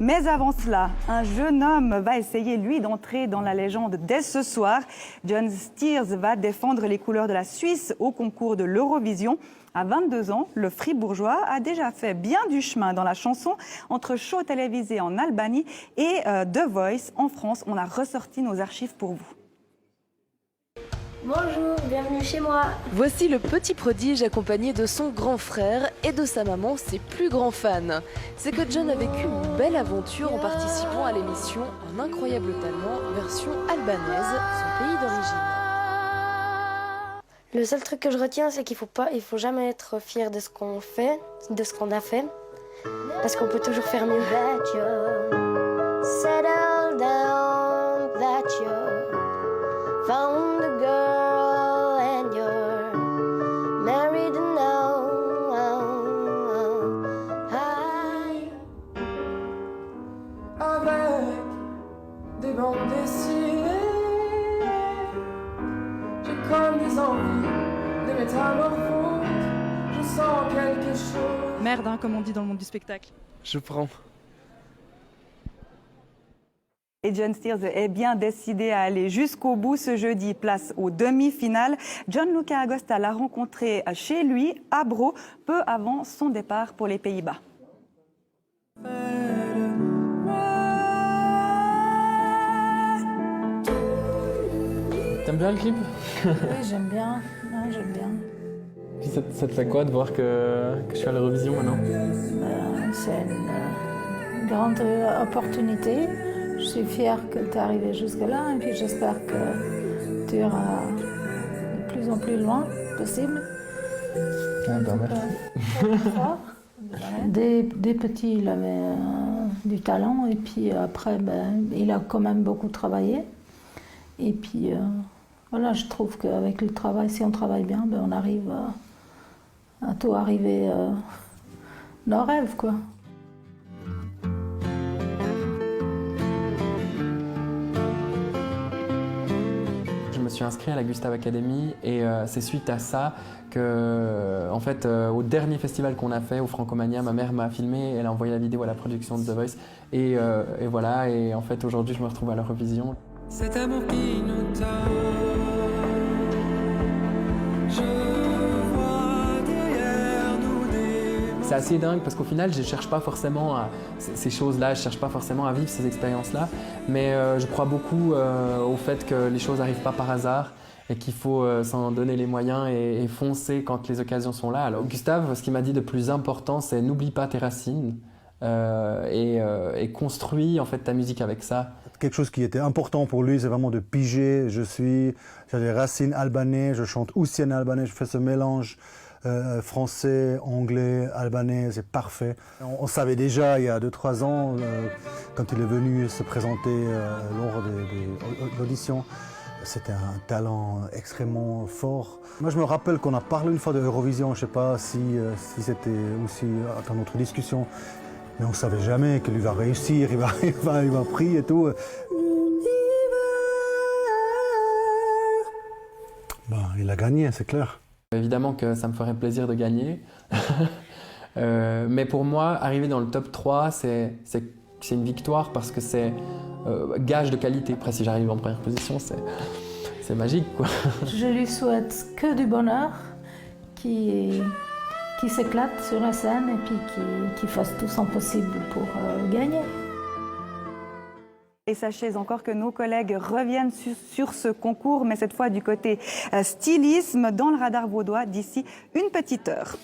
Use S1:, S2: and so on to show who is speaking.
S1: Mais avant cela, un jeune homme va essayer, lui, d'entrer dans la légende dès ce soir. John Steers va défendre les couleurs de la Suisse au concours de l'Eurovision. À 22 ans, le Fribourgeois a déjà fait bien du chemin dans la chanson entre shows télévisés en Albanie et The Voice en France. On a ressorti nos archives pour vous.
S2: Bonjour, bienvenue chez moi.
S3: Voici le petit prodige accompagné de son grand frère et de sa maman, ses plus grands fans. C'est que John a vécu une belle aventure en participant à l'émission Un incroyable talent, version albanaise, son pays d'origine.
S2: Le seul truc que je retiens, c'est qu'il faut jamais être fier de ce qu'on fait, de ce qu'on a fait, parce qu'on peut toujours faire mieux. Settle down, that you found a girl and you're married now.
S4: Avec des bandes dessinées, j'ai comme des envies de métamorphose, je sens quelque chose.
S5: Merde, hein, comme on dit dans le monde du spectacle.
S6: Je prends.
S1: Et John Steers est bien décidé à aller jusqu'au bout ce jeudi, place aux demi-finales. Gianluca Agosta l'a rencontré chez lui, à Bro, peu avant son départ pour les Pays-Bas.
S6: T'aimes bien le clip?
S7: Oui, j'aime bien. Non, j'aime bien.
S6: Puis ça te fait quoi de voir que je suis à l'Eurovision maintenant?
S7: C'est une grande opportunité. Je suis fière que tu es arrivé jusque-là et puis j'espère que tu iras de plus en plus loin possible.
S6: Ah ben merci.
S7: Dès petit, il avait du talent et puis après, il a quand même beaucoup travaillé. Et puis voilà, je trouve qu'avec le travail, si on travaille bien, on arrive à tout arriver nos rêves, quoi.
S6: Je me suis inscrit à la Gustave Academy et c'est suite à ça que, en fait, au dernier festival qu'on a fait, au Francomania, ma mère m'a filmé, elle a envoyé la vidéo à la production de The Voice et voilà, et en fait aujourd'hui je me retrouve à l'Eurovision.
S4: Cet amour qui nous tend, je vois derrière nous des...
S6: C'est assez dingue parce qu'au final, je cherche pas forcément à ces choses-là, je cherche pas forcément à vivre ces expériences-là, mais je crois beaucoup au fait que les choses n'arrivent pas par hasard et qu'il faut s'en donner les moyens et foncer quand les occasions sont là. Alors Gustave, ce qu'il m'a dit de plus important, c'est n'oublie pas tes racines et construis en fait ta musique avec ça.
S8: Quelque chose qui était important pour lui, c'est vraiment de piger. J'ai des racines albanaises, je chante aussi en albanais, je fais ce mélange français, anglais, albanais, c'est parfait. On savait déjà il y a 2-3 ans, quand il est venu se présenter lors de l'audition, c'était un talent extrêmement fort. Moi je me rappelle qu'on a parlé une fois de Eurovision, je ne sais pas si c'était aussi dans notre discussion. Mais on ne savait jamais que lui va réussir, il va prier et tout. Il a gagné, c'est clair.
S6: Évidemment que ça me ferait plaisir de gagner. Mais pour moi, arriver dans le top 3, c'est une victoire parce que c'est gage de qualité. Après, si j'arrive en première position, c'est magique, quoi.
S7: Je lui souhaite que du bonheur, qui s'éclate sur la scène et puis qui fasse tout son possible pour gagner.
S1: Et sachez encore que nos collègues reviennent sur ce concours, mais cette fois du côté stylisme, dans le radar vaudois d'ici une petite heure.